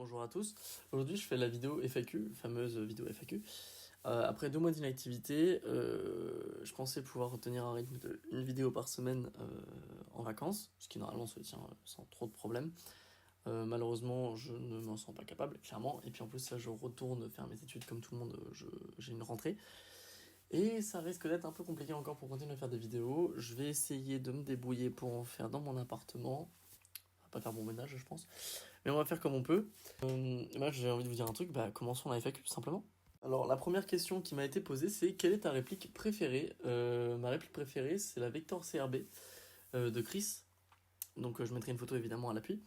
Bonjour à tous. Aujourd'hui, je fais la vidéo FAQ, fameuse vidéo FAQ. Après 2 mois d'inactivité, je pensais pouvoir retenir un rythme de une vidéo par semaine en vacances, ce qui normalement se tient sans trop de problèmes. Malheureusement, je ne m'en sens pas capable, clairement. Et puis en plus, là, je retourne faire mes études comme tout le monde, j'ai une rentrée. Et ça risque d'être un peu compliqué encore pour continuer à faire des vidéos. Je vais essayer de me débrouiller pour en faire dans mon appartement. On va pas faire bon ménage, je pense. Mais on va faire comme on peut. Moi, j'ai envie de vous dire un truc, commençons la FAQ, tout simplement. Alors, la première question qui m'a été posée, c'est quelle est ta réplique préférée? Ma réplique préférée, c'est la Vector CRB de Chris. Donc, je mettrai une photo évidemment à l'appui.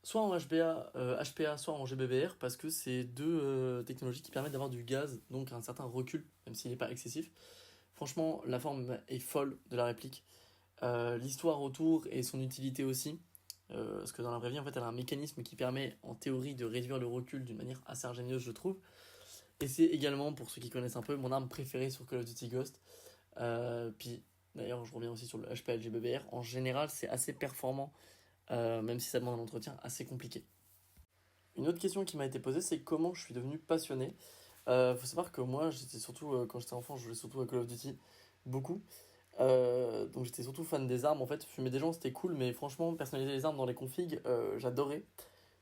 Soit en HPA, soit en GBVR, parce que c'est deux technologies qui permettent d'avoir du gaz, donc un certain recul, même s'il n'est pas excessif. Franchement, la forme est folle de la réplique. L'histoire autour et son utilité aussi. Parce que dans la vraie vie, en fait, elle a un mécanisme qui permet, en théorie, de réduire le recul d'une manière assez ingénieuse, je trouve. Et c'est également, pour ceux qui connaissent un peu, mon arme préférée sur Call of Duty Ghost. Puis, d'ailleurs, je reviens aussi sur le HP LGBBR. En général, c'est assez performant, même si ça demande un entretien assez compliqué. Une autre question qui m'a été posée, c'est comment je suis devenu passionné. Faut savoir que moi, j'étais surtout, quand j'étais enfant, je jouais surtout à Call of Duty, beaucoup. Donc j'étais surtout fan des armes en fait. Fumer des gens c'était cool, mais franchement, personnaliser les armes dans les configs, j'adorais.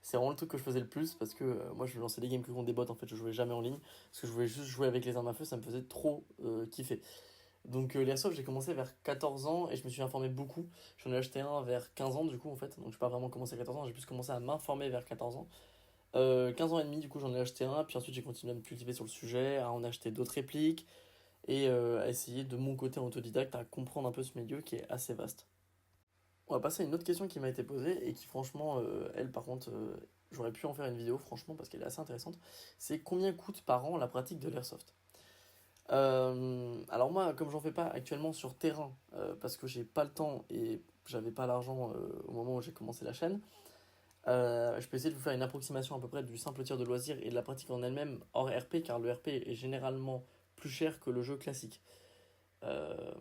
C'est vraiment le truc que je faisais le plus parce que moi je lançais des games que contre des bots en fait, je jouais jamais en ligne parce que je voulais juste jouer avec les armes à feu, ça me faisait trop kiffer. Donc l'airsoft, j'ai commencé vers 14 ans et je me suis informé beaucoup. J'en ai acheté un vers 15 ans du coup en fait, donc j'ai pas vraiment commencé à 14 ans, j'ai plus commencé à m'informer vers 14 ans. 15 ans et demi du coup j'en ai acheté un, puis ensuite j'ai continué à me cultiver sur le sujet, à en acheter d'autres répliques et à essayer de mon côté autodidacte à comprendre un peu ce milieu qui est assez vaste. On va passer à une autre question qui m'a été posée et qui franchement, elle par contre, j'aurais pu en faire une vidéo franchement parce qu'elle est assez intéressante. C'est combien coûte par an la pratique de l'airsoft? Alors moi, comme j'en fais pas actuellement sur terrain, parce que j'ai pas le temps et j'avais pas l'argent au moment où j'ai commencé la chaîne, je peux essayer de vous faire une approximation à peu près du simple tir de loisir et de la pratique en elle-même hors RP, car le RP est généralement plus cher que le jeu classique. Euh,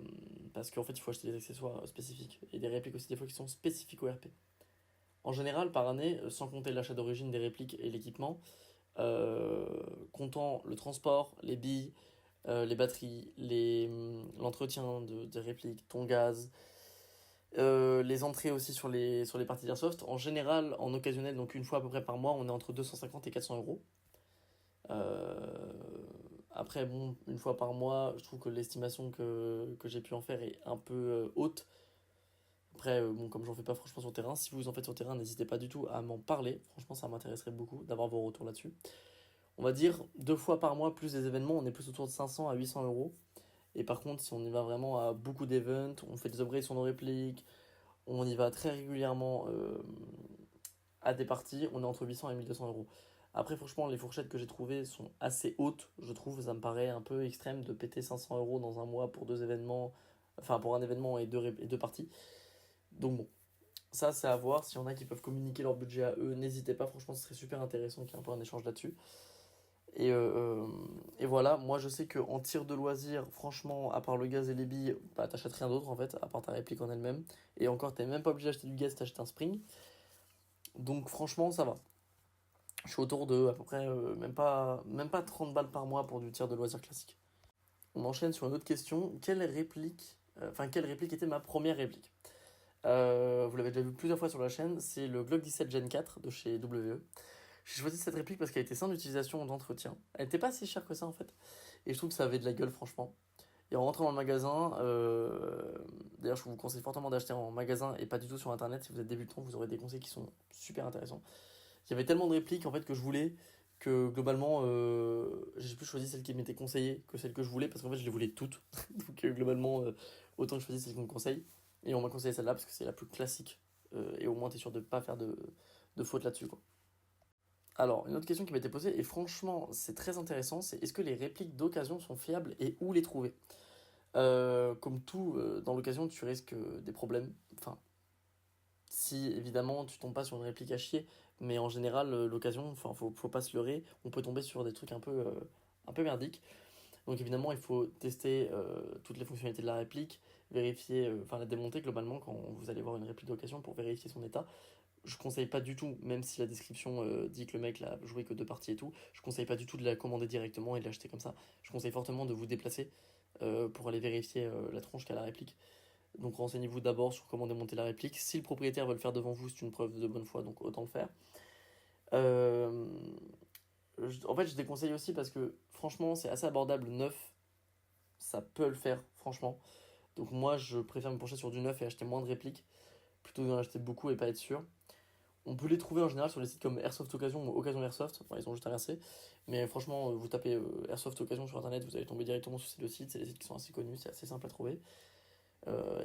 Parce qu'en fait, il faut acheter des accessoires spécifiques et des répliques aussi, des fois qui sont spécifiques au RP. En général, par année, sans compter l'achat d'origine des répliques et l'équipement, comptant le transport, les billes, les batteries, l'entretien des répliques, ton gaz, les entrées aussi sur les parties d'airsoft, en général, en occasionnel, donc une fois à peu près par mois, on est entre 250 et 400 euros. Euh, Après, bon, une fois par mois, je trouve que l'estimation que j'ai pu en faire est un peu haute. Après, bon, comme j'en fais pas franchement sur terrain, si vous en faites sur terrain, n'hésitez pas du tout à m'en parler. Franchement, ça m'intéresserait beaucoup d'avoir vos retours là-dessus. On va dire 2 fois par mois plus des événements, on est plus autour de 500 à 800 euros. Et par contre, si on y va vraiment à beaucoup d'events, on fait des upgrades sur nos répliques, on y va très régulièrement à des parties, on est entre 800 et 1200 euros. Après, franchement, les fourchettes que j'ai trouvées sont assez hautes, je trouve. Ça me paraît un peu extrême de péter 500 euros dans un mois pour 2 événements, enfin pour un événement et deux parties. Donc bon, ça c'est à voir. S'il y en a qui peuvent communiquer leur budget à eux, n'hésitez pas. Franchement, ce serait super intéressant qu'il y ait un peu un échange là-dessus. Et, euh, et voilà, moi je sais qu'en tir de loisir, franchement, à part le gaz et les billes, t'achètes rien d'autre en fait, à part ta réplique en elle-même. Et encore, t'es même pas obligé d'acheter du gaz, t'achètes un spring. Donc franchement, ça va. Je suis autour de à peu près même pas 30 balles par mois pour du tir de loisir classique. On enchaîne sur une autre question. Quelle réplique était ma première réplique? Vous l'avez déjà vu plusieurs fois sur la chaîne, c'est le Glock 17 Gen 4 de chez WE. J'ai choisi cette réplique parce qu'elle était simple d'utilisation d'entretien. Elle était pas si chère que ça en fait. Et je trouve que ça avait de la gueule franchement. Et en rentrant dans le magasin, d'ailleurs je vous conseille fortement d'acheter en magasin et pas du tout sur internet. Si vous êtes débutant, vous aurez des conseils qui sont super intéressants. Il y avait tellement de répliques en fait que je voulais que globalement j'ai plus choisi celle qui m'était conseillée que celle que je voulais parce qu'en fait je les voulais toutes. Donc globalement autant que je choisis celle qu'on me conseille. Et on m'a conseillé celle-là parce que c'est la plus classique. Et au moins t'es sûr de pas faire de faute là-dessus quoi. Alors, une autre question qui m'a été posée, et franchement, c'est très intéressant, c'est est-ce que les répliques d'occasion sont fiables et où les trouver? Comme tout, dans l'occasion, tu risques des problèmes. Enfin, si évidemment tu tombes pas sur une réplique à chier, mais en général, l'occasion, enfin, faut pas se leurrer, on peut tomber sur des trucs un peu merdiques. Donc évidemment, il faut tester toutes les fonctionnalités de la réplique, vérifier, enfin la démonter globalement quand vous allez voir une réplique d'occasion pour vérifier son état. je conseille pas du tout, même si la description dit que le mec l'a joué que 2 parties et tout, je conseille pas du tout de la commander directement et de l'acheter comme ça. Je conseille fortement de vous déplacer pour aller vérifier la tronche qu'a la réplique. Donc renseignez-vous d'abord sur comment démonter la réplique. Si le propriétaire veut le faire devant vous, c'est une preuve de bonne foi, donc autant le faire. Euh, En fait, je déconseille aussi parce que franchement, c'est assez abordable. Neuf, ça peut le faire, franchement. Donc moi, je préfère me pencher sur du neuf et acheter moins de répliques plutôt que d'en acheter beaucoup et pas être sûr. On peut les trouver en général sur les sites comme Airsoft Occasion ou Occasion Airsoft. Enfin, ils ont juste inversé. Mais franchement, vous tapez Airsoft Occasion sur internet, vous allez tomber directement sur ces deux sites. C'est des sites qui sont assez connus, c'est assez simple à trouver.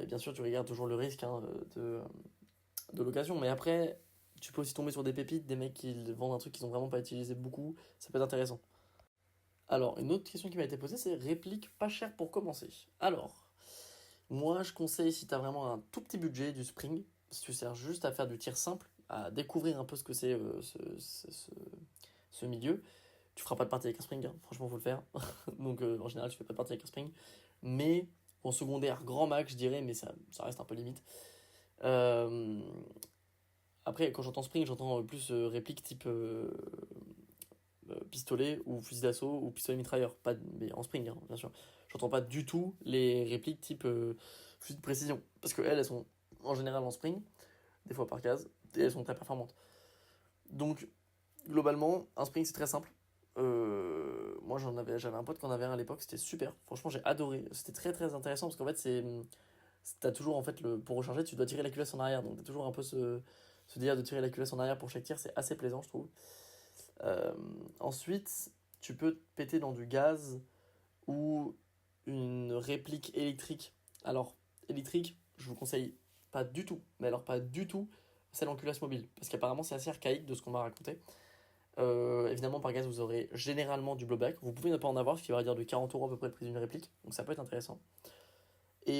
Et bien sûr, tu regardes toujours le risque hein, de l'occasion. Mais après, tu peux aussi tomber sur des pépites, des mecs qui vendent un truc qu'ils ont vraiment pas utilisé beaucoup. Ça peut être intéressant. Alors, une autre question qui m'a été posée, c'est réplique pas cher pour commencer. Alors, moi, je conseille si tu as vraiment un tout petit budget du spring, si tu sers juste à faire du tir simple, à découvrir un peu ce que c'est ce milieu. Tu feras pas de partie avec un spring, hein, franchement, faut le faire. Donc, en général, tu fais pas de partie avec un spring. Mais en secondaire, grand max, je dirais, mais ça reste un peu limite. Euh, Après, quand j'entends spring, j'entends plus réplique type pistolet ou fusil d'assaut ou pistolet mitrailleur. Pas, mais en spring, hein, bien sûr. J'entends pas du tout les répliques type fusil de précision. Parce qu'elles, elles sont en général en spring, des fois par case, et elles sont très performantes. Donc, globalement, un spring, c'est très simple. Moi, j'avais un pote qui en avait un à l'époque, c'était super. Franchement, j'ai adoré. C'était très très intéressant parce qu'en fait, t'as toujours en fait pour recharger, tu dois tirer la culasse en arrière. Donc, t'as toujours un peu ce délire de tirer la culasse en arrière pour chaque tir. C'est assez plaisant, je trouve. Euh, Ensuite, tu peux te péter dans du gaz ou une réplique électrique. Alors, électrique, je vous conseille pas du tout, mais alors pas du tout, celle en culasse mobile. Parce qu'apparemment, c'est assez archaïque de ce qu'on m'a raconté. Évidemment, par gaz, vous aurez généralement du blowback. Vous pouvez ne pas en avoir, ce qui va dire de 40 € à peu près le prix d'une réplique. Donc ça peut être intéressant. Et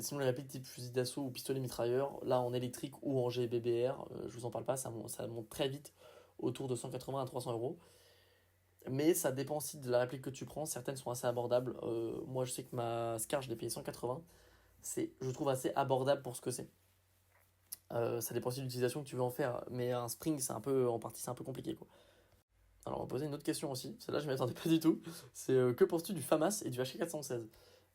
sinon, les répliques type fusil d'assaut ou pistolet mitrailleur, là en électrique ou en GBBR, je vous en parle pas, ça monte très vite autour de 180 à 300 €. Mais ça dépend aussi de la réplique que tu prends. Certaines sont assez abordables. Moi, je sais que ma Scar, je l'ai payé 180. Je trouve assez abordable pour ce que c'est. Ça dépend aussi de l'utilisation que tu veux en faire. Mais un Spring, en partie, c'est un peu compliqué, quoi. Alors, on va poser une autre question aussi. Celle-là, je ne m'y attendais pas du tout. C'est que penses-tu du FAMAS et du HK416?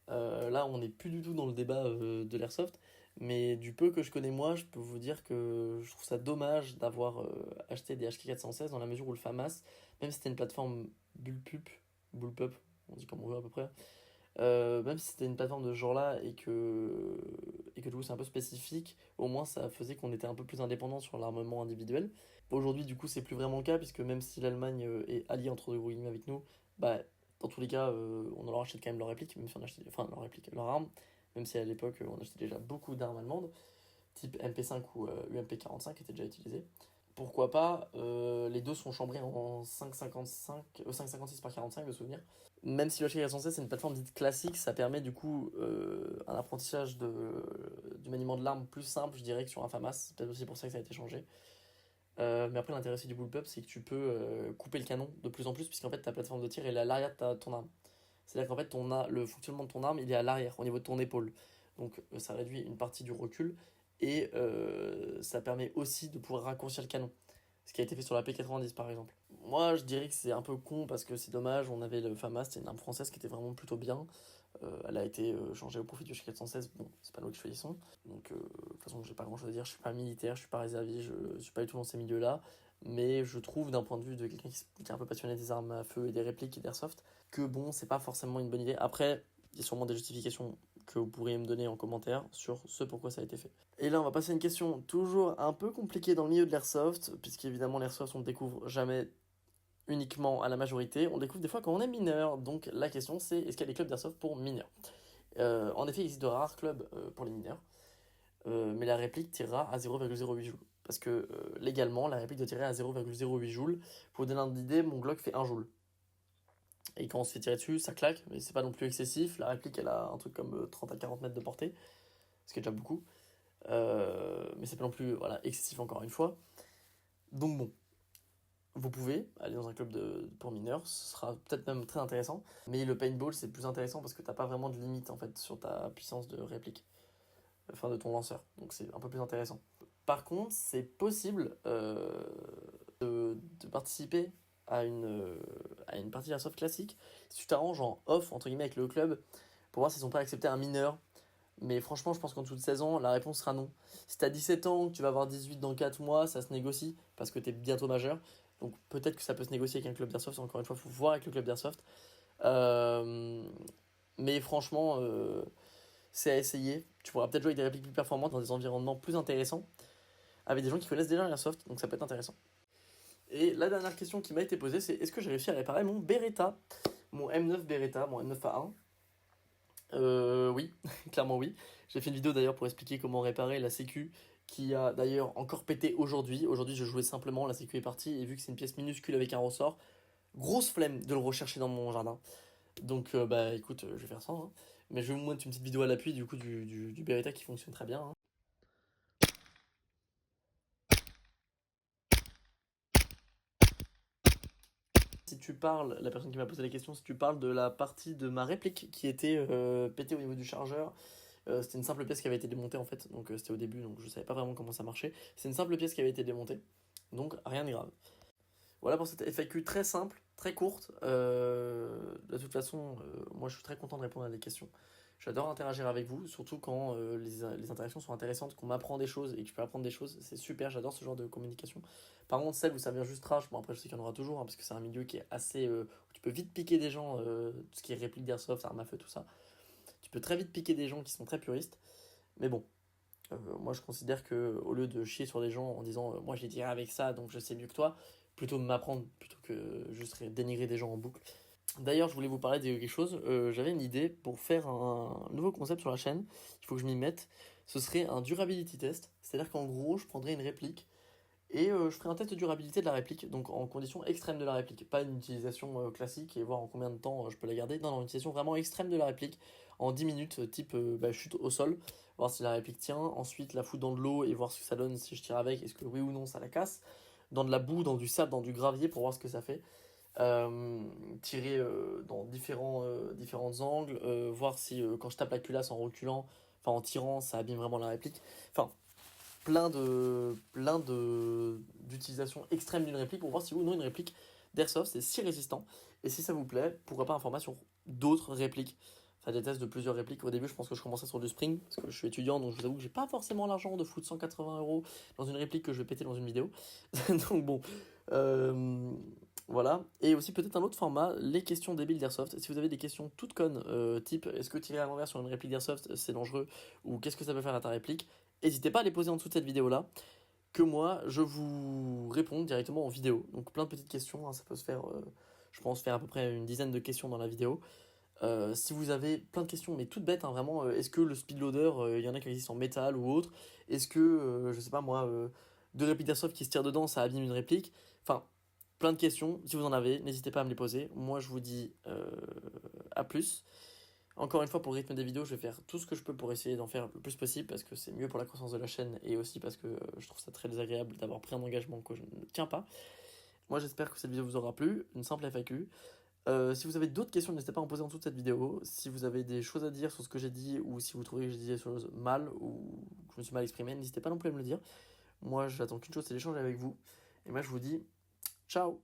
Là, on n'est plus du tout dans le débat de l'airsoft. Mais du peu que je connais moi, je peux vous dire que je trouve ça dommage d'avoir acheté des HK416 dans la mesure où le FAMAS, même si c'était une plateforme Bullpup, on dit comme on veut à peu près, même si c'était une plateforme de ce genre-là et que du coup c'est un peu spécifique, au moins ça faisait qu'on était un peu plus indépendant sur l'armement individuel. Aujourd'hui, du coup, c'est plus vraiment le cas, puisque même si l'Allemagne est alliée entre gros guillemets avec nous, bah, dans tous les cas, on leur achète quand même leur réplique, même si on achetait, enfin leur réplique, leur arme, même si à l'époque on achetait déjà beaucoup d'armes allemandes, type MP5 ou UMP45 étaient déjà utilisées. Pourquoi pas, les deux sont chambrés en 5,56 par 45 de souvenir. Même si le HK416 c'est une plateforme dite classique, ça permet du coup un apprentissage du maniement de l'arme plus simple, je dirais, que sur un FAMAS. C'est peut-être aussi pour ça que ça a été changé. Mais après, l'intérêt aussi du bullpup, c'est que tu peux couper le canon de plus en plus, puisqu'en fait ta plateforme de tir elle est à l'arrière de ton arme. C'est-à-dire qu'en fait, le fonctionnement de ton arme il est à l'arrière, au niveau de ton épaule. Donc ça réduit une partie du recul et ça permet aussi de pouvoir raccourcir le canon. Ce qui a été fait sur la P90 par exemple. Moi je dirais que c'est un peu con parce que c'est dommage, on avait le FAMAS, c'était une arme française qui était vraiment plutôt bien. Elle a été changée au profit du H416, bon, c'est pas nous qui choisissons. Donc, de toute façon, j'ai pas grand chose à dire. Je suis pas militaire, je suis pas réserviste, je suis pas du tout dans ces milieux-là. Mais je trouve, d'un point de vue de quelqu'un qui est un peu passionné des armes à feu et des répliques et d'airsoft, que bon, c'est pas forcément une bonne idée. Après, il y a sûrement des justifications que vous pourriez me donner en commentaire sur ce pourquoi ça a été fait. Et là, on va passer à une question toujours un peu compliquée dans le milieu de l'airsoft, puisqu'évidemment, l'airsoft, on ne découvre jamais uniquement à la majorité, on découvre des fois quand on est mineur. Donc la question c'est, est-ce qu'il y a des clubs d'airsoft pour mineurs? En effet, il existe de rares clubs pour les mineurs, mais la réplique tirera à 0,08 joules. Parce que légalement, la réplique doit tirer à 0,08 joules. Pour vous donner une idée, mon Glock fait 1 joule. Et quand on se fait tirer dessus, ça claque, mais c'est pas non plus excessif. La réplique, elle a un truc comme 30 à 40 mètres de portée, ce qui est déjà beaucoup. Mais c'est pas non plus voilà, excessif encore une fois. Donc bon, vous pouvez aller dans un club pour mineurs, ce sera peut-être même très intéressant. Mais le paintball, c'est plus intéressant parce que t'as pas vraiment de limite en fait sur ta puissance de réplique, enfin de ton lanceur. Donc c'est un peu plus intéressant. Par contre, c'est possible de participer à une partie d'Airsoft classique si tu t'arranges en off, entre guillemets, avec le club pour voir s'ils sont prêts à accepter un mineur. Mais franchement, je pense qu'en dessous de 16 ans, la réponse sera non. Si t'as 17 ans, que tu vas avoir 18 dans 4 mois, ça se négocie parce que t'es bientôt majeur. Donc peut-être que ça peut se négocier avec un club d'airsoft. Encore une fois, il faut voir avec le club d'airsoft. Euh, mais franchement, c'est à essayer. Tu pourras peut-être jouer avec des répliques plus performantes dans des environnements plus intéressants avec des gens qui connaissent déjà l'airsoft. Donc ça peut être intéressant. Et la dernière question qui m'a été posée, c'est est-ce que j'ai réussi à réparer mon Beretta, mon M9 Beretta, mon M9A1? Oui, clairement oui. J'ai fait une vidéo d'ailleurs pour expliquer comment réparer la sécu qui a d'ailleurs encore pété aujourd'hui. Aujourd'hui, je jouais simplement, la sécu est partie et vu que c'est une pièce minuscule avec un ressort, grosse flemme de le rechercher dans mon jardin. Donc, bah écoute, je vais faire ça, hein. Mais je vais vous montrer une petite vidéo à l'appui du coup du Beretta qui fonctionne très bien, hein. Si tu parles, la personne qui m'a posé la question, si tu parles de la partie de ma réplique qui était pétée au niveau du chargeur, c'était une simple pièce qui avait été démontée en fait, donc c'était au début, donc je savais pas vraiment comment ça marchait. C'est une simple pièce qui avait été démontée, donc rien de grave. Voilà pour cette FAQ très simple, très courte. De toute façon, moi je suis très content de répondre à des questions. J'adore interagir avec vous, surtout quand les interactions sont intéressantes, qu'on m'apprend des choses et que je peux apprendre des choses. C'est super, j'adore ce genre de communication. Par contre, celle où ça vient juste trash, bon après je sais qu'il y en aura toujours, hein, parce que c'est un milieu qui est assez... où tu peux vite piquer des gens, tout ce qui est réplique d'airsoft, arme à feu, tout ça. Tu peux très vite piquer des gens qui sont très puristes. Mais bon, moi je considère que au lieu de chier sur des gens en disant moi j'ai tiré avec ça donc je sais mieux que toi, plutôt m'apprendre plutôt que juste dénigrer des gens en boucle. D'ailleurs, je voulais vous parler de quelque chose. J'avais une idée pour faire un nouveau concept sur la chaîne. Il faut que je m'y mette. Ce serait un durability test. C'est-à-dire qu'en gros, je prendrais une réplique et je ferai un test de durabilité de la réplique, donc en conditions extrêmes de la réplique. Pas une utilisation classique et voir en combien de temps je peux la garder. Non, non, une utilisation vraiment extrême de la réplique en 10 minutes, type chute au sol, voir si la réplique tient. Ensuite, la foutre dans de l'eau et voir ce que ça donne si je tire avec. Est-ce que oui ou non ça la casse. Dans de la boue, dans du sable, dans du gravier pour voir ce que ça fait. Tirer dans différents angles, voir si quand je tape la culasse en reculant, enfin en tirant, ça abîme vraiment la réplique. Enfin, d'utilisations extrêmes d'une réplique pour voir si oui ou non une réplique d'airsoft c'est si résistant. Et si ça vous plaît, pourquoi pas un format sur d'autres répliques. Faire des tests de plusieurs répliques. Au début, je pense que je commencerai sur du Spring, parce que je suis étudiant, donc je vous avoue que j'ai pas forcément l'argent de foutre 180 € dans une réplique que je vais péter dans une vidéo. Donc bon, euh, voilà. Et aussi peut-être un autre format, les questions débiles d'airsoft. Si vous avez des questions toutes connes, type est-ce que tirer à l'envers sur une réplique d'airsoft c'est dangereux, ou qu'est-ce que ça peut faire à ta réplique, n'hésitez pas à les poser en dessous de cette vidéo là, que moi je vous réponds directement en vidéo. Donc plein de petites questions, hein, ça peut se faire, je pense faire à peu près une dizaine de questions dans la vidéo. Si vous avez plein de questions, mais toutes bêtes, hein, vraiment, est-ce que le speed loader, il y en a qui existent en métal ou autre? Est-ce que, je sais pas moi, deux répliques d'airsoft qui se tirent dedans, ça abîme une réplique? Enfin, plein de questions. Si vous en avez, n'hésitez pas à me les poser. Moi, je vous dis à plus. Encore une fois, pour le rythme des vidéos, je vais faire tout ce que je peux pour essayer d'en faire le plus possible parce que c'est mieux pour la croissance de la chaîne et aussi parce que je trouve ça très désagréable d'avoir pris un engagement que je ne tiens pas. Moi, j'espère que cette vidéo vous aura plu. Une simple FAQ. Si vous avez d'autres questions, n'hésitez pas à en poser en dessous de cette vidéo. Si vous avez des choses à dire sur ce que j'ai dit ou si vous trouvez que j'ai dit des choses mal ou que je me suis mal exprimé, n'hésitez pas non plus à me le dire. Moi, j'attends qu'une chose, c'est d'échanger avec vous. Et moi, je vous dis ciao!